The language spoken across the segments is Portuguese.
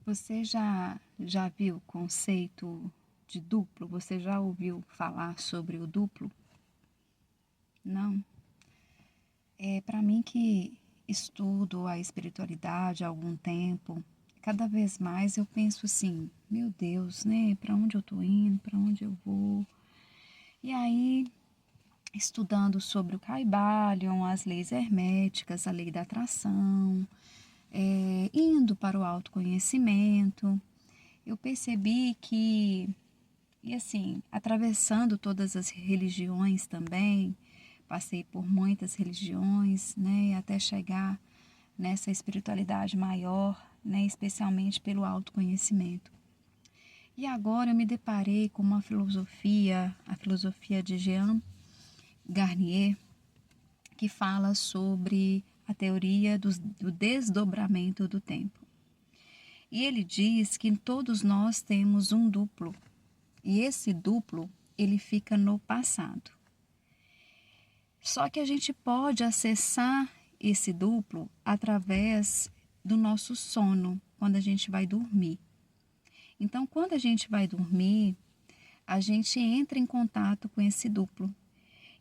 Você já viu o conceito de duplo? Você já ouviu falar sobre o duplo? Não? É para mim que estudo a espiritualidade há algum tempo, cada vez mais eu penso assim, meu Deus, né? Para onde eu tô indo? Para onde eu vou? E aí, estudando sobre o Kybalion, as leis herméticas, a lei da atração, indo para o autoconhecimento, eu percebi que, e assim, atravessando todas as religiões também, passei por muitas religiões, né, até chegar nessa espiritualidade maior, né, especialmente pelo autoconhecimento. E agora eu me deparei com uma filosofia, a filosofia de Jean Garnier, que fala sobre a teoria do desdobramento do tempo. E ele diz que todos nós temos um duplo, e esse duplo ele fica no passado. Só que a gente pode acessar esse duplo através do nosso sono, quando a gente vai dormir. Então, quando a gente vai dormir, a gente entra em contato com esse duplo.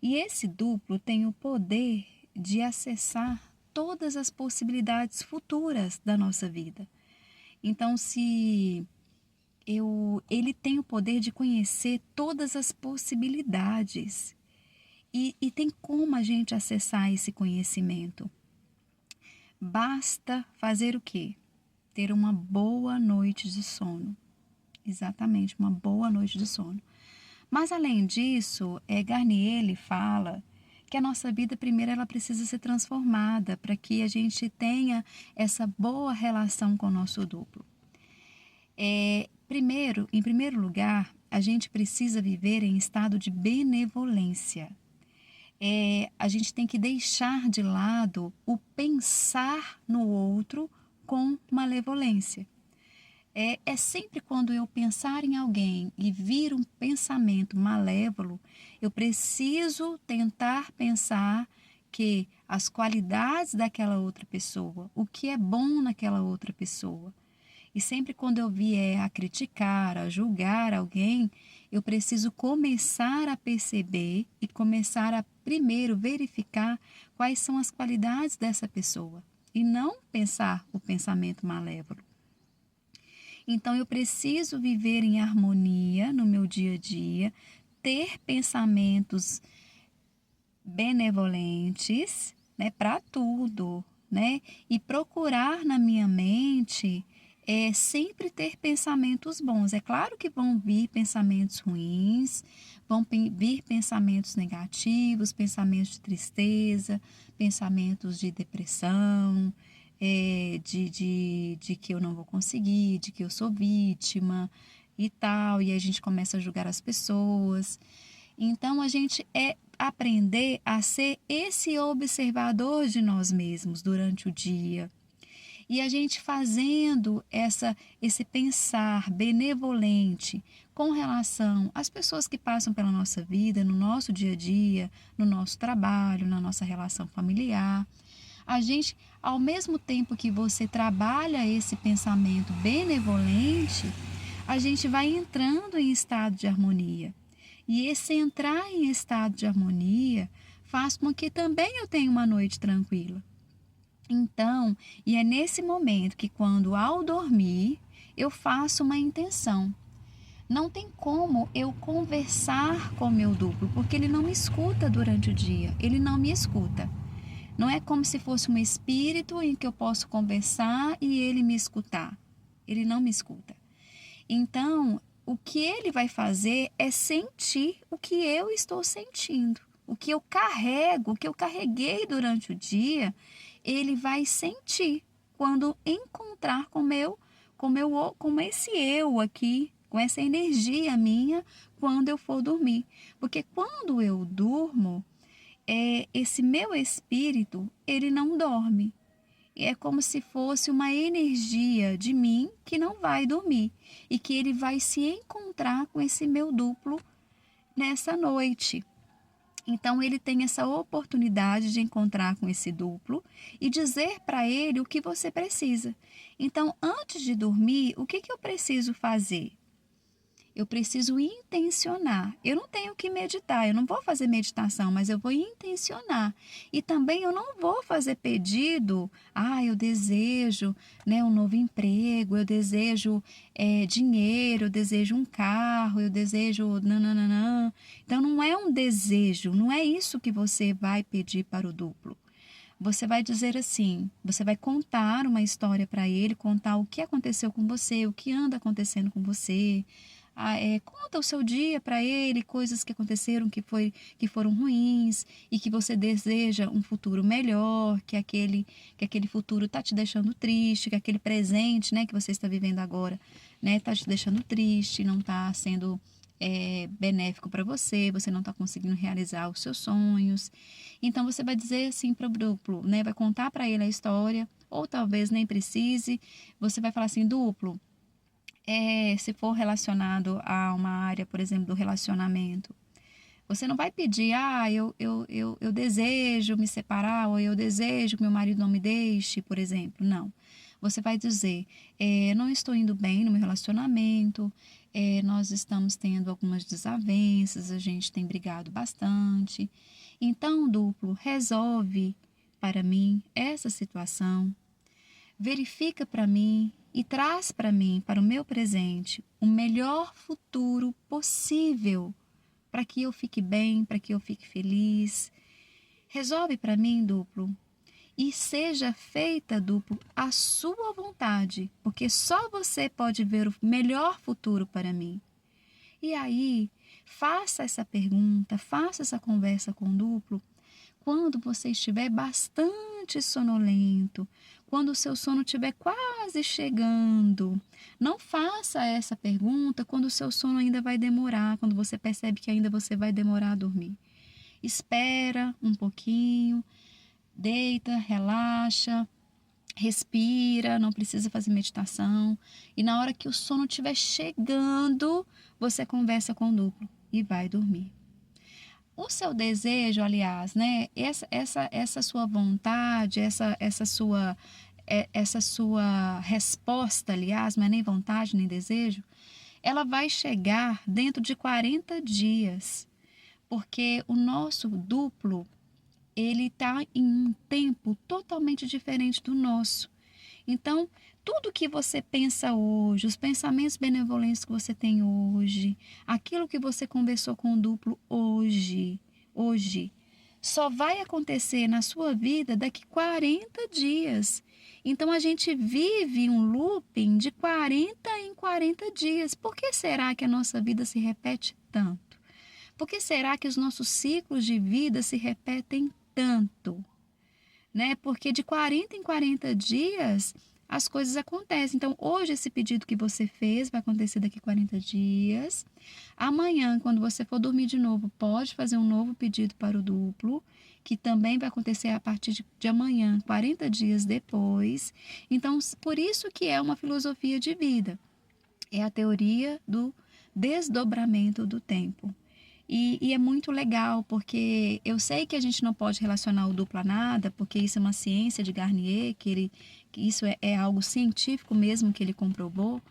E esse duplo tem o poder de acessar todas as possibilidades futuras da nossa vida. Então, ele tem o poder de conhecer todas as possibilidades. E tem como a gente acessar esse conhecimento. Basta fazer o quê? Ter uma boa noite de sono. Exatamente, uma boa noite de sono. Mas além disso, Garnier ele fala que a nossa vida primeiro ela precisa ser transformada para que a gente tenha essa boa relação com o nosso duplo. Em primeiro lugar, a gente precisa viver em estado de benevolência. A gente tem que deixar de lado o pensar no outro com malevolência. É sempre quando eu pensar em alguém e vir um pensamento malévolo, eu preciso tentar pensar que as qualidades daquela outra pessoa, o que é bom naquela outra pessoa. E sempre quando eu vier a criticar, a julgar alguém, eu preciso começar a perceber e começar a primeiro verificar quais são as qualidades dessa pessoa e não pensar o pensamento malévolo. Então eu preciso viver em harmonia no meu dia a dia, ter pensamentos benevolentes, né, para tudo, né? E procurar na minha mente sempre ter pensamentos bons. É claro que vão vir pensamentos ruins, vir pensamentos negativos, pensamentos de tristeza, pensamentos de depressão, de que eu não vou conseguir, de que eu sou vítima e tal. E a gente começa a julgar as pessoas. Então, a gente aprender a ser esse observador de nós mesmos durante o dia. E a gente fazendo esse pensar benevolente com relação às pessoas que passam pela nossa vida, no nosso dia a dia, no nosso trabalho, na nossa relação familiar. A gente, ao mesmo tempo que você trabalha esse pensamento benevolente, a gente vai entrando em estado de harmonia. E esse entrar em estado de harmonia faz com que também eu tenha uma noite tranquila. Então, e é nesse momento que quando ao dormir, eu faço uma intenção. Não tem como eu conversar com o meu duplo, porque ele não me escuta durante o dia, ele não me escuta. Não é como se fosse um espírito em que eu posso conversar e ele me escutar. Ele não me escuta. Então, o que ele vai fazer é sentir o que eu estou sentindo. O que eu carrego, o que eu carreguei durante o dia, ele vai sentir quando encontrar com esse eu aqui, com essa energia minha, quando eu for dormir. Porque quando eu durmo, esse meu espírito, ele não dorme. É como se fosse uma energia de mim que não vai dormir e que ele vai se encontrar com esse meu duplo nessa noite. Então, ele tem essa oportunidade de encontrar com esse duplo e dizer para ele o que você precisa. Então, antes de dormir, o que eu preciso fazer? Eu preciso intencionar. Eu não tenho que meditar, eu não vou fazer meditação, mas eu vou intencionar. E também eu não vou fazer pedido, eu desejo, né, um novo emprego, eu desejo dinheiro, eu desejo um carro, eu desejo nananã. Então não é um desejo, não é isso que você vai pedir para o duplo. Você vai dizer assim, você vai contar uma história para ele, contar o que aconteceu com você, o que anda acontecendo com você. Conta o seu dia para ele, coisas que aconteceram que foram ruins e que você deseja um futuro melhor, que aquele futuro está te deixando triste, que aquele presente, né, que você está vivendo agora, né, está te deixando triste, não está sendo benéfico para você, você não está conseguindo realizar os seus sonhos. Então você vai dizer assim para o duplo, né, vai contar para ele a história, ou talvez nem precise, você vai falar assim, duplo, se for relacionado a uma área, por exemplo, do relacionamento, você não vai pedir, eu desejo me separar, ou eu desejo que meu marido não me deixe, por exemplo. Não. Você vai dizer, não estou indo bem no meu relacionamento, nós estamos tendo algumas desavenças, a gente tem brigado bastante. Então, duplo, resolve para mim essa situação, verifica para mim e traz para mim, para o meu presente, o melhor futuro possível para que eu fique bem, para que eu fique feliz. Resolve para mim, duplo, e seja feita, duplo, a sua vontade, porque só você pode ver o melhor futuro para mim. E aí, faça essa pergunta, faça essa conversa com o duplo quando você estiver bastante sonolento, quando o seu sono estiver quase chegando. Não faça essa pergunta quando o seu sono ainda vai demorar, quando você percebe que ainda você vai demorar a dormir. Espera um pouquinho, deita, relaxa, respira, não precisa fazer meditação. E na hora que o sono estiver chegando, você conversa com o duplo e vai dormir. O seu desejo, aliás, né? Essa sua vontade, essa sua resposta, aliás, não é nem vontade nem desejo, ela vai chegar dentro de 40 dias, porque o nosso duplo, ele está em um tempo totalmente diferente do nosso. Então, tudo que você pensa hoje, os pensamentos benevolentes que você tem hoje, aquilo que você conversou com o duplo hoje, só vai acontecer na sua vida daqui 40 dias. Então, a gente vive um looping de 40 em 40 dias. Por que será que a nossa vida se repete tanto? Por que será que os nossos ciclos de vida se repetem tanto? Né? Porque de 40 em 40 dias as coisas acontecem. Então, hoje esse pedido que você fez vai acontecer daqui 40 dias. Amanhã, quando você for dormir de novo, pode fazer um novo pedido para o duplo, que também vai acontecer a partir de amanhã, 40 dias depois. Então, por isso que é uma filosofia de vida. É a teoria do desdobramento do tempo. E é muito legal, porque eu sei que a gente não pode relacionar o duplo a nada, porque isso é uma ciência de Garnier, que isso é algo científico mesmo que ele comprovou.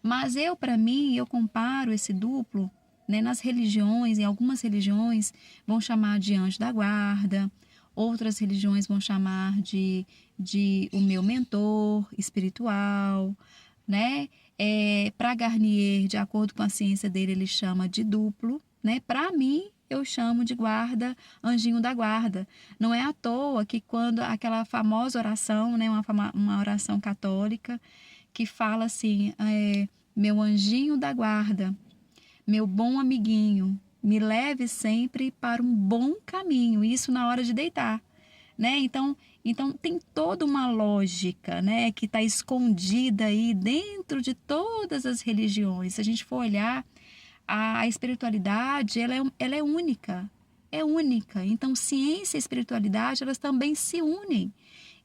Mas para mim, eu comparo esse duplo, né, nas religiões, em algumas religiões vão chamar de anjo da guarda, outras religiões vão chamar de o meu mentor espiritual, né? Para Garnier, de acordo com a ciência dele, ele chama de duplo. Né? Para mim, eu chamo de guarda, anjinho da guarda. Não é à toa que quando aquela famosa oração, né, uma oração católica, que fala assim, meu anjinho da guarda, meu bom amiguinho, me leve sempre para um bom caminho, isso na hora de deitar. Né? Então tem toda uma lógica, né, que está escondida aí dentro de todas as religiões. Se a gente for olhar, a espiritualidade, ela é única, é única. Então, ciência e espiritualidade, elas também se unem.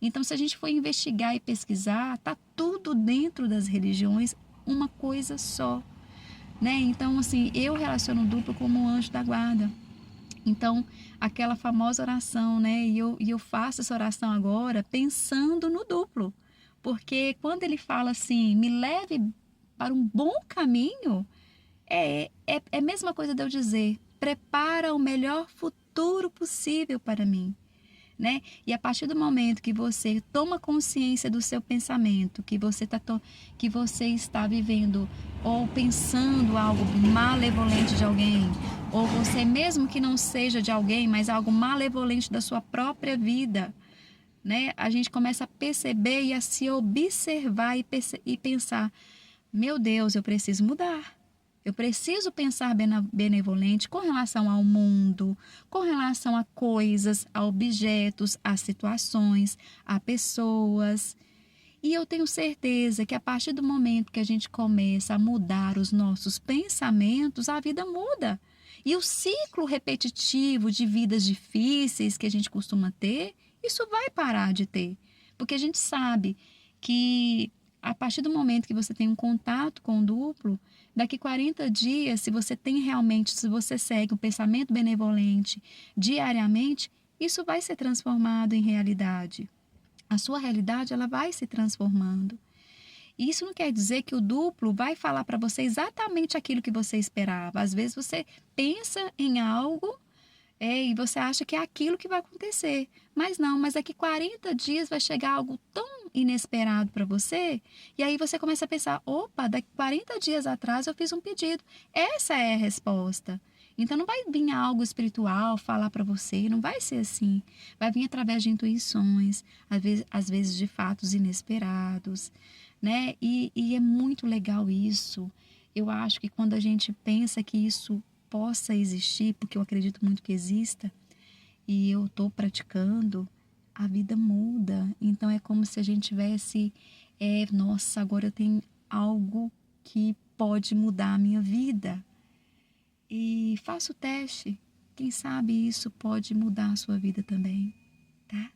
Então, se a gente for investigar e pesquisar, tá tudo dentro das religiões, uma coisa só, né? Então, assim, eu relaciono o duplo como um anjo da guarda. Então, aquela famosa oração, né? E eu faço essa oração agora pensando no duplo. Porque quando ele fala assim, me leve para um bom caminho, é a mesma coisa de eu dizer, prepara o melhor futuro possível para mim. Né? E a partir do momento que você toma consciência do seu pensamento, que você está vivendo ou pensando algo malevolente de alguém, ou você mesmo que não seja de alguém, mas algo malevolente da sua própria vida, né? A gente começa a perceber e a se observar e pensar: meu Deus, eu preciso mudar. Eu preciso pensar benevolente com relação ao mundo, com relação a coisas, a objetos, a situações, a pessoas. E eu tenho certeza que a partir do momento que a gente começa a mudar os nossos pensamentos, a vida muda. E o ciclo repetitivo de vidas difíceis que a gente costuma ter, isso vai parar de ter. Porque a gente sabe que a partir do momento que você tem um contato com o duplo, daqui 40 dias, se você segue um pensamento benevolente diariamente, isso vai ser transformado em realidade. A sua realidade ela vai se transformando. E isso não quer dizer que o duplo vai falar para você exatamente aquilo que você esperava. Às vezes você pensa em algo e você acha que é aquilo que vai acontecer. Mas não, mas daqui 40 dias vai chegar algo tão inesperado para você, e aí você começa a pensar: opa, daqui 40 dias atrás eu fiz um pedido. Essa é a resposta. Então não vai vir algo espiritual falar para você, não vai ser assim. Vai vir através de intuições, às vezes de fatos inesperados, né? E é muito legal isso. Eu acho que quando a gente pensa que isso possa existir, porque eu acredito muito que exista, e eu estou praticando, a vida muda. Então é como se a gente tivesse, nossa, agora eu tenho algo que pode mudar a minha vida. E faça o teste. Quem sabe isso pode mudar a sua vida também, tá?